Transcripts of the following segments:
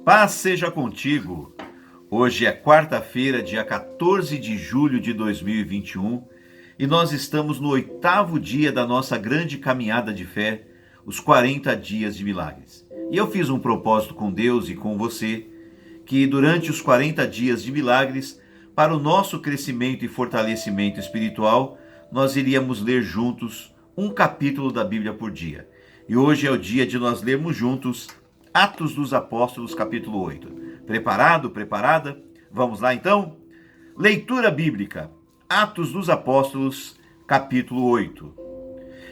Paz seja contigo. Hoje é quarta-feira, dia 14 de julho de 2021, e nós estamos no 8º dia da nossa grande caminhada de fé, os 40 dias de milagres. E eu fiz um propósito com Deus e com você, que durante os 40 dias de milagres, para o nosso crescimento e fortalecimento espiritual, nós iríamos ler juntos um capítulo da Bíblia por dia. E hoje é o dia de nós lermos juntos Atos dos Apóstolos, capítulo 8. Preparado? Preparada? Vamos lá então? Leitura bíblica. Atos dos Apóstolos, capítulo 8.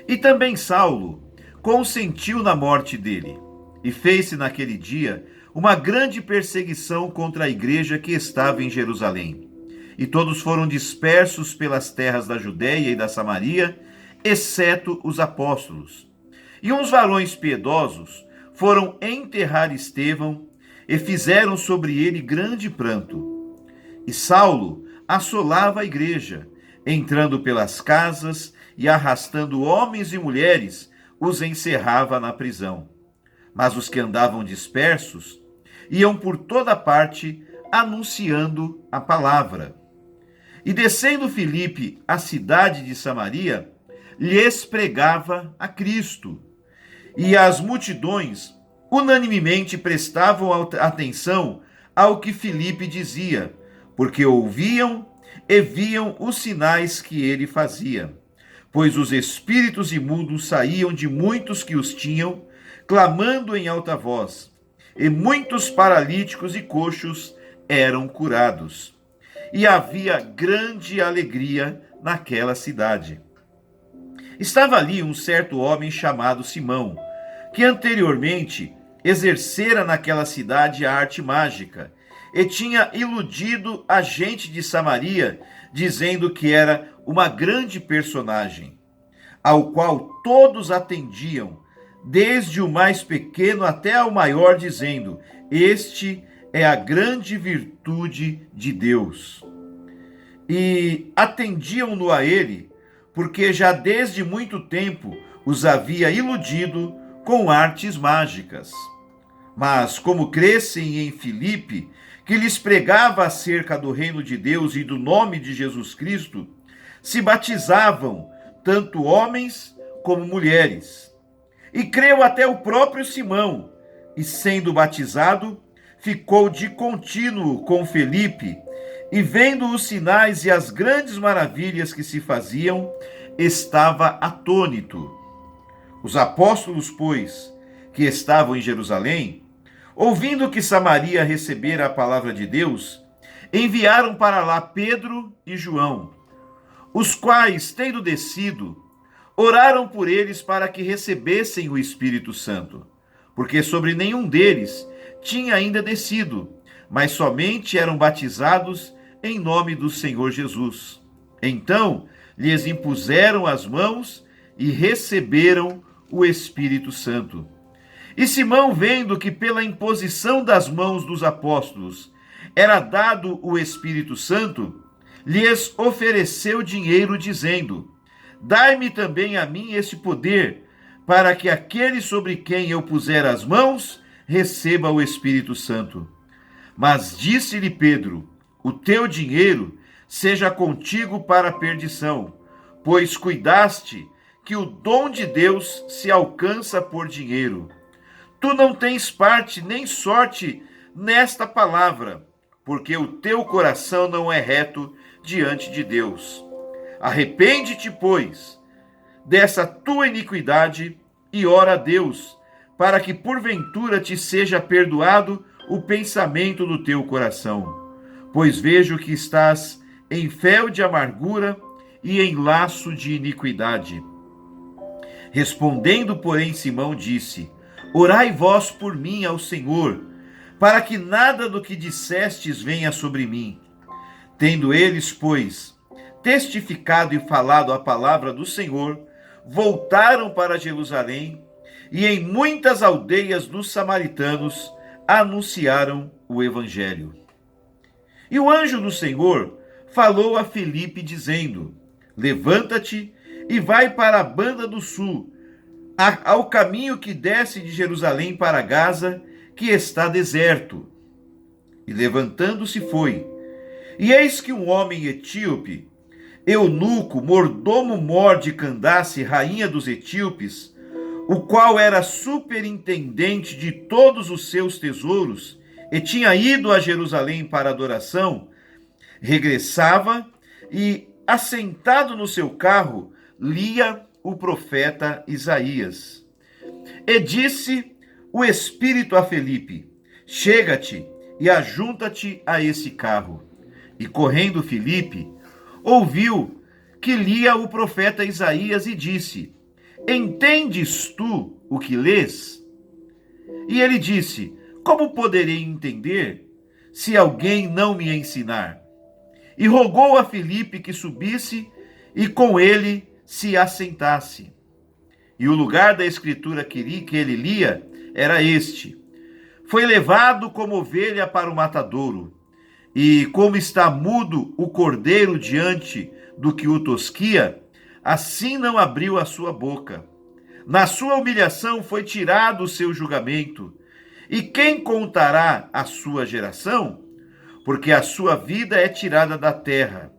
E também Saulo consentiu na morte dele, e fez-se naquele dia uma grande perseguição contra a igreja que estava em Jerusalém. E todos foram dispersos pelas terras da Judéia e da Samaria, exceto os apóstolos. E uns varões piedosos foram enterrar Estevão e fizeram sobre ele grande pranto. E Saulo assolava a igreja, entrando pelas casas e arrastando homens e mulheres, os encerrava na prisão. Mas os que andavam dispersos iam por toda parte anunciando a palavra. E descendo Filipe à cidade de Samaria, lhes pregava a Cristo. E as multidões unanimemente prestavam atenção ao que Filipe dizia, porque ouviam e viam os sinais que ele fazia. Pois os espíritos imundos saíam de muitos que os tinham, clamando em alta voz, e muitos paralíticos e coxos eram curados. E havia grande alegria naquela cidade. Estava ali um certo homem chamado Simão, que anteriormente exercera naquela cidade a arte mágica, e tinha iludido a gente de Samaria, dizendo que era uma grande personagem, ao qual todos atendiam, desde o mais pequeno até ao maior, dizendo: este é a grande virtude de Deus. E atendiam-no a ele, porque já desde muito tempo os havia iludido com artes mágicas. Mas como crescem em Filipe, que lhes pregava acerca do reino de Deus e do nome de Jesus Cristo, se batizavam tanto homens como mulheres. E creu até o próprio Simão, e sendo batizado, ficou de contínuo com Filipe, e vendo os sinais e as grandes maravilhas que se faziam, estava atônito. Os apóstolos, pois, que estavam em Jerusalém, ouvindo que Samaria recebera a palavra de Deus, enviaram para lá Pedro e João, os quais, tendo descido, oraram por eles para que recebessem o Espírito Santo, porque sobre nenhum deles tinha ainda descido, mas somente eram batizados em nome do Senhor Jesus. Então lhes impuseram as mãos e receberam o Espírito Santo. E Simão, vendo que pela imposição das mãos dos apóstolos era dado o Espírito Santo, lhes ofereceu dinheiro, dizendo: dai-me também a mim esse poder, para que aquele sobre quem eu puser as mãos receba o Espírito Santo. Mas disse-lhe Pedro: o teu dinheiro seja contigo para a perdição, pois cuidaste que o dom de Deus se alcança por dinheiro. Tu não tens parte nem sorte nesta palavra, porque o teu coração não é reto diante de Deus. Arrepende-te, pois, dessa tua iniquidade e ora a Deus, para que porventura te seja perdoado o pensamento do teu coração. Pois vejo que estás em fel de amargura e em laço de iniquidade. Respondendo, porém, Simão disse: orai vós por mim ao Senhor, para que nada do que dissestes venha sobre mim. Tendo eles, pois, testificado e falado a palavra do Senhor, voltaram para Jerusalém, e em muitas aldeias dos samaritanos anunciaram o evangelho. E o anjo do Senhor falou a Filipe, dizendo: levanta-te e vai para a banda do sul, ao caminho que desce de Jerusalém para Gaza, que está deserto. E levantando-se foi. E eis que um homem etíope, eunuco, mordomo-mor de Candace, rainha dos etíopes, o qual era superintendente de todos os seus tesouros, e tinha ido a Jerusalém para adoração, regressava e, assentado no seu carro, lia o profeta Isaías. E disse o Espírito a Filipe: chega-te e ajunta-te a esse carro. E correndo Filipe, ouviu que lia o profeta Isaías e disse: entendes tu o que lês? E ele disse: como poderei entender se alguém não me ensinar? E rogou a Filipe que subisse e com ele se assentasse. E o lugar da escritura que ele lia era este: foi levado como ovelha para o matadouro, e como está mudo o cordeiro diante do que o tosquia, assim não abriu a sua boca. Na sua humilhação foi tirado o seu julgamento. E quem contará a sua geração? Porque a sua vida é tirada da terra.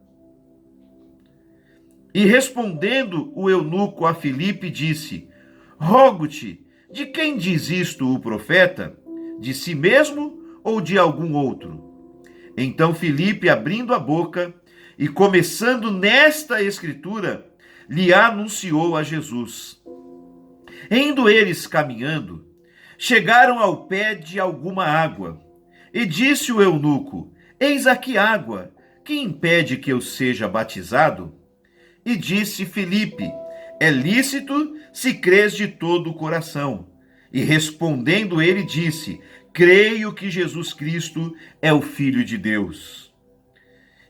E respondendo o eunuco a Filipe, disse: rogo-te, de quem diz isto o profeta? De si mesmo ou de algum outro? Então Filipe, abrindo a boca e começando nesta escritura, lhe anunciou a Jesus. Indo eles caminhando, chegaram ao pé de alguma água, e disse o eunuco: eis aqui água, que impede que eu seja batizado? E disse Filipe: é lícito se crês de todo o coração. E respondendo ele disse: creio que Jesus Cristo é o Filho de Deus.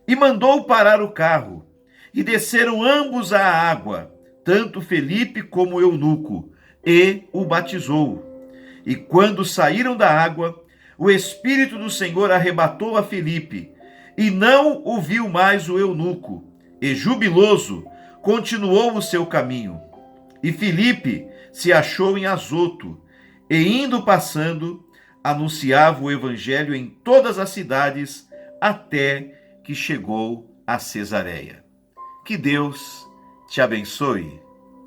E mandou parar o carro, e desceram ambos à água, tanto Filipe como o eunuco, e o batizou. E quando saíram da água, o Espírito do Senhor arrebatou a Filipe, e não o viu mais o eunuco, e jubiloso continuou o seu caminho. E Filipe se achou em Azoto, e indo passando, anunciava o evangelho em todas as cidades, até que chegou a Cesareia. Que Deus te abençoe.